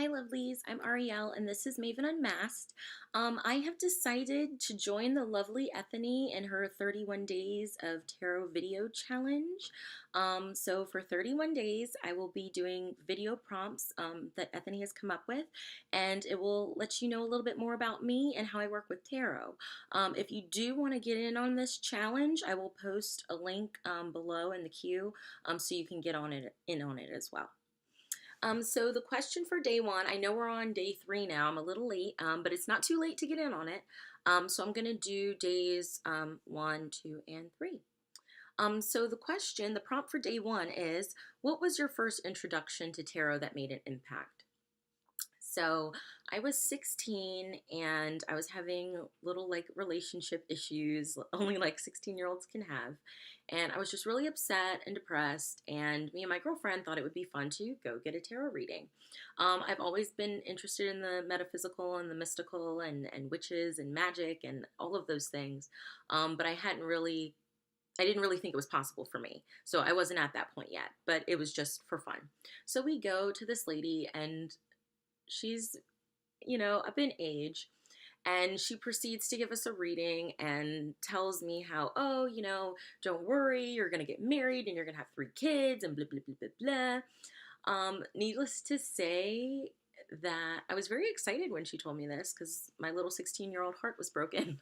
Hi, lovelies. I'm Ariel, and this is Maven Unmasked. I have decided to join the lovely Ethony in her 31 Days of Tarot video challenge. So, for 31 days, I will be doing video prompts that Ethony has come up with, and it will let you know a little bit more about me and how I work with tarot. If you do want to get in on this challenge, I will post a link below in the queue so you can get in on it as well. So the question for day one, I know we're on day 3 now. I'm a little late, but it's not too late to get in on it. So I'm going to do days 1, 2, and 3. So the question, the prompt for day 1 is, what was your first introduction to tarot that made an impact? So I was 16 and I was having little like relationship issues, only like 16-year-olds can have. And I was just really upset and depressed. And me and my girlfriend thought it would be fun to go get a tarot reading. I've always been interested in the metaphysical and the mystical and witches and magic and all of those things. But I didn't really think it was possible for me. So I wasn't at that point yet, but it was just for fun. So we go to this lady and she's, up in age, and she proceeds to give us a reading and tells me how, oh, don't worry, you're going to get married and you're going to have 3 kids and blah, blah, blah, blah, blah. Needless to say that I was very excited when she told me this because my little 16-year-old heart was broken.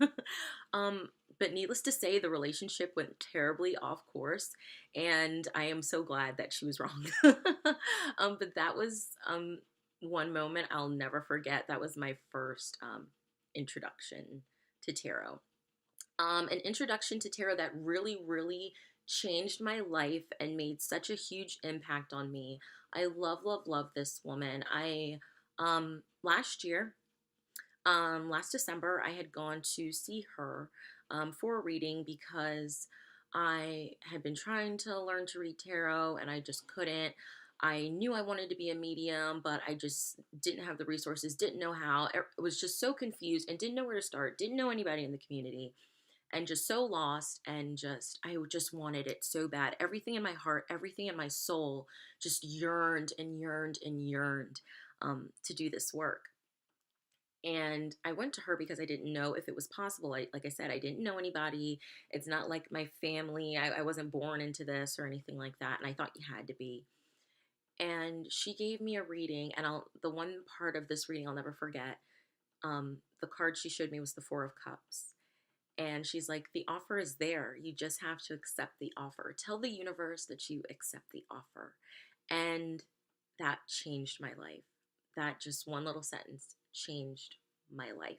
But needless to say, the relationship went terribly off course, and I am so glad that she was wrong. But that was one moment I'll never forget. That was my first introduction to tarot. An introduction to tarot that really, really changed my life and made such a huge impact on me. I love, love, love this woman. Last year, last December, I had gone to see her for a reading because I had been trying to learn to read tarot and I just couldn't. I knew I wanted to be a medium, but I just didn't have the resources, didn't know how. I was just so confused and didn't know where to start, didn't know anybody in the community, and just so lost. And I just wanted it so bad. Everything in my heart, everything in my soul just yearned and yearned and yearned to do this work. And I went to her because I didn't know if it was possible. Like I said, I didn't know anybody. It's not like my family. I wasn't born into this or anything like that. And I thought you had to be. And she gave me a reading, and the one part of this reading I'll never forget. The card she showed me was the 4 of Cups, and she's like, the offer is there. You just have to accept the offer. Tell the universe that you accept the offer. And that changed my life. That just one little sentence changed my life.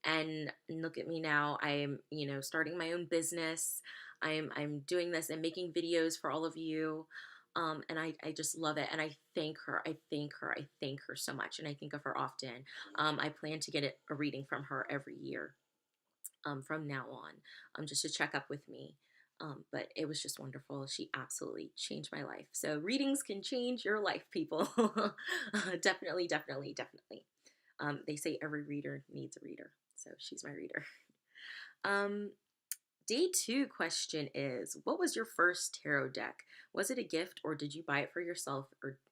And look at me now. I'm, starting my own business. I'm doing this and making videos for all of you. And I just love it. And I thank her. I thank her. I thank her so much. And I think of her often. I plan to get a reading from her every year from now on, just to check up with me. But it was just wonderful. She absolutely changed my life. So readings can change your life, people. Definitely, definitely, definitely. They say every reader needs a reader. So she's my reader. Day 2 question is, what was your first tarot deck? Was it a gift or did you buy it for yourself,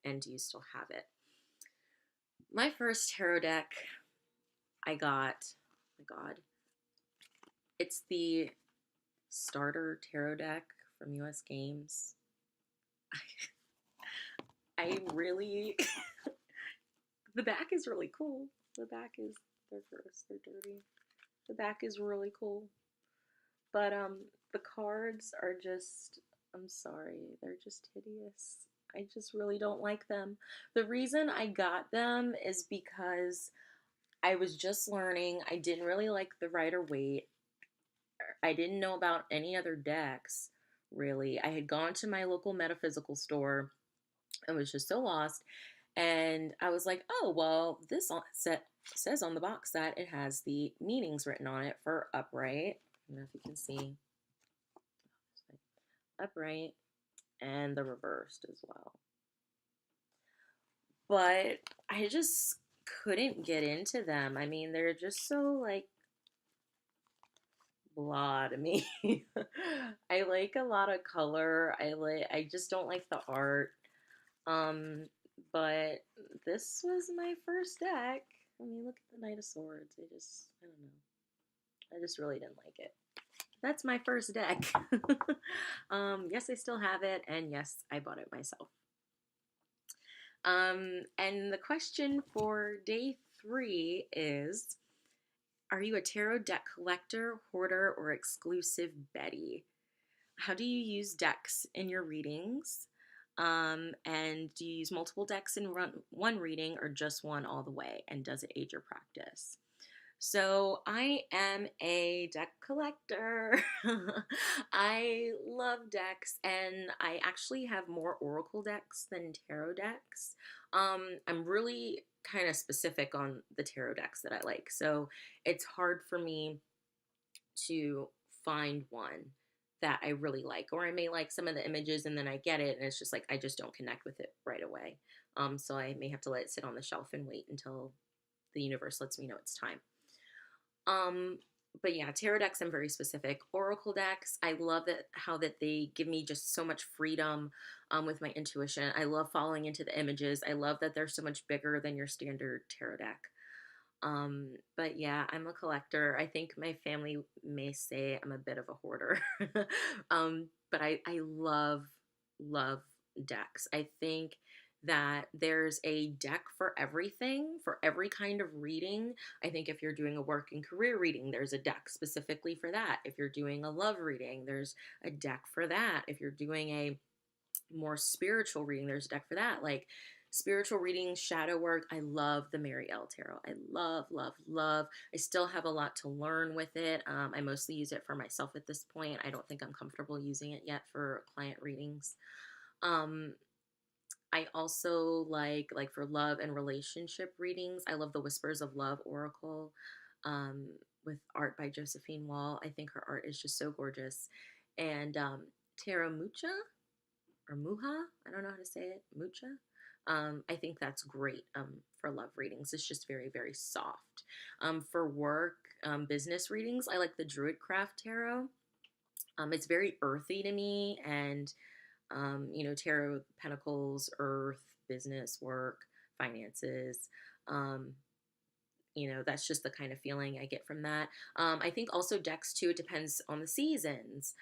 and do you still have it? My first tarot deck I got, oh my God, it's the starter tarot deck from US Games. I really, the back is really cool. The back is, they're gross, they're dirty. The back is really cool. But the cards are just, I'm sorry, they're just hideous. I just really don't like them. The reason I got them is because I was just learning. I didn't really like the Rider-Waite. I didn't know about any other decks, really. I had gone to my local metaphysical store and was just so lost. And I was like, oh, well, this set says on the box that it has the meanings written on it for upright. I don't know if you can see. Upright and the reversed as well. But I just couldn't get into them. I mean, they're just so like blah to me. I like a lot of color. I just don't like the art. But this was my first deck. I mean, look at the Knight of Swords. I don't know. I just really didn't like it. That's my first deck. Yes, I still have it, and yes, I bought it myself. And the question for day 3 is, are you a tarot deck collector, hoarder, or exclusive Betty? How do you use decks in your readings? And do you use multiple decks in one reading or just one all the way? And does it aid your practice? So I am a deck collector. I love decks, and I actually have more oracle decks than tarot decks. I'm really kind of specific on the tarot decks that I like, so it's hard for me to find one that I really like, or I may like some of the images and then I get it and it's just like I just don't connect with it right away. So I may have to let it sit on the shelf and wait until the universe lets me know it's time. But yeah, tarot decks, I'm very specific. Oracle decks, I love that how that they give me just so much freedom with my intuition. I love following into the images. I love that they're so much bigger than your standard tarot deck. But yeah, I'm a collector. I think my family may say I'm a bit of a hoarder. But I love decks. I think that there's a deck for everything, for every kind of reading. I think if you're doing a work and career reading, there's a deck specifically for that. If you're doing a love reading, there's a deck for that. If you're doing a more spiritual reading, there's a deck for that. Like spiritual reading, shadow work, I love the Mary L Tarot. I love. I still have a lot to learn with it. I mostly use it for myself at this point. I don't think I'm comfortable using it yet for client readings. I also like for love and relationship readings, I love the Whispers of Love Oracle with art by Josephine Wall. I think her art is just so gorgeous. And Tarot Mucha or Muha, I don't know how to say it, Mucha. I think that's great for love readings. It's just very, very soft. For work, business readings, I like the Druidcraft Tarot. It's very earthy to me, and tarot, pentacles, earth, business, work, finances. That's just the kind of feeling I get from that. I think also decks too, it depends on the seasons.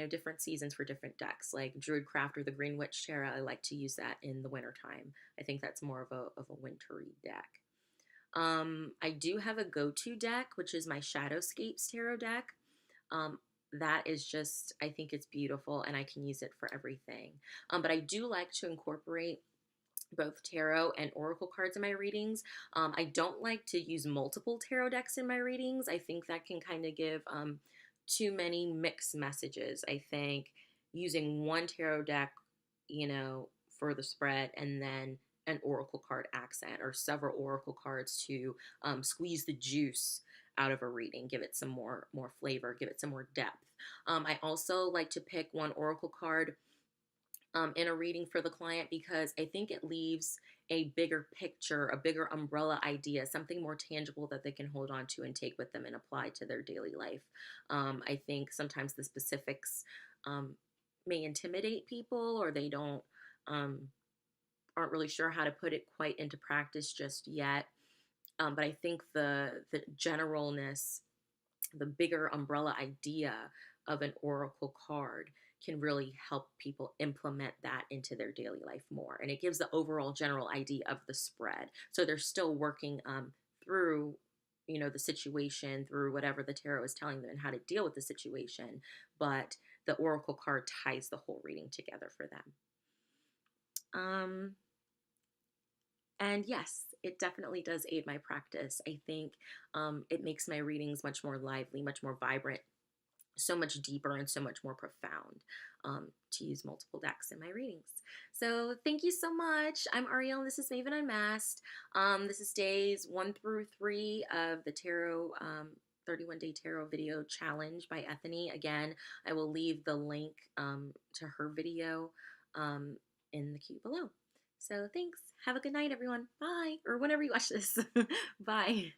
Different seasons for different decks, like Druidcraft or the Green Witch Tarot. I like to use that in the wintertime. I think that's more of a wintry deck. I do have a go-to deck, which is my Shadowscapes Tarot deck. That is just, I think it's beautiful and I can use it for everything. But I do like to incorporate both tarot and oracle cards in my readings. I don't like to use multiple tarot decks in my readings. I think that can kind of give too many mixed messages. I think using one tarot deck, for the spread, and then an oracle card accent or several oracle cards to squeeze the juice out of a reading, give it some more flavor, give it some more depth. I also like to pick one oracle card in a reading for the client because I think it leaves a bigger picture, a bigger umbrella idea, something more tangible that they can hold on to and take with them and apply to their daily life. I think sometimes the specifics may intimidate people, or they aren't really sure how to put it quite into practice just yet. But I think the generalness, the bigger umbrella idea of an oracle card can really help people implement that into their daily life more. And it gives the overall general idea of the spread. So they're still working through, the situation, through whatever the tarot is telling them and how to deal with the situation. But the oracle card ties the whole reading together for them. And yes, it definitely does aid my practice. I think it makes my readings much more lively, much more vibrant, so much deeper and so much more profound to use multiple decks in my readings. So thank you so much. I'm Ariel and this is Maven Unmasked. This is days 1 through 3 of the Tarot 31-day Tarot video challenge by Ethony. Again, I will leave the link to her video in the queue below. So thanks. Have a good night, everyone. Bye. Or whenever you watch this. Bye.